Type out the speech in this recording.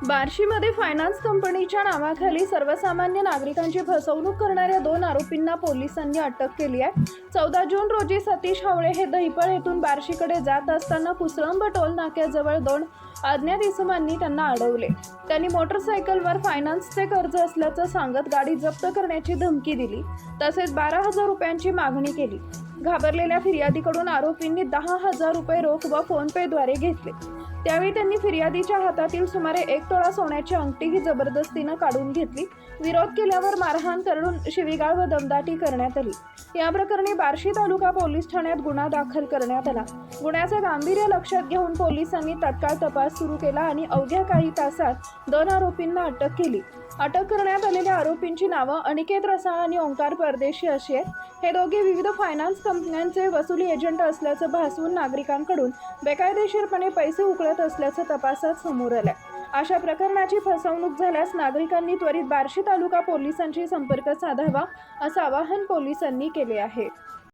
बार्शीमध्ये finance कंपनीच्या नावाखाली सर्वसामान्य नागरिकांची फसवणूक करणाऱ्या 2 आरोपींना पोलिसांनी अटक केली आहे। 14 जून रोजी सतीश हावळे हे दहिपळ येथून बार्शीकडे जात असताना कुसळंब टोल नाक्याजवळ 2 अज्ञात इसमांनी त्यांना अडवले। त्यांनी मोटरसायकलवर फायनान्सचे कर्ज असल्याचं सांगत गाडी जप्त करण्याची धमकी दिली, तसेच 12,000 रुपयांची मागणी केली। घाबरलेल्या फिर्यादीकडून आरोपींनी 10,000 रुपये रोख व फोनपेद्वारे घेतले। त्यावेळी त्यांनी फिर्यादीच्या हातातील सुमारे 1 तोळा सोन्याची अंगठीही जबरदस्तीनं काढून घेतली। विरोध केल्यावर मारहाण करून शिवीगाळ व दमदाटी करण्यात आली। या प्रकरणी बार्शी तालुका पोलीस ठाण्यात गुन्हा दाखल करण्यात आला। गुन्ह्याचे गांभीर्य लक्षात घेऊन पोलिसांनी तत्काळ तपास सुरू केला आणि अवघ्या काही तासात 2 आरोपींना अटक केली। अटक करण्यात आलेल्या आरोपींची नावं अनिकेत रसाळ आणि ओंकार परदेशी अशी आहेत। हे दोघे विविध फायनान्स कंपन्यांचे वसुली एजंट असल्याचं भासवून नागरिकांकडून बेकायदेशीरपणे पैसे उकळत असल्याचं तपासात समोर आलंय। अशा प्रकरणाची फसवणूक झाल्यास नागरिकांनी त्वरित बार्शी तालुका पोलिसांशी संपर्क साधावा असं आवाहन पोलिसांनी केले आहे।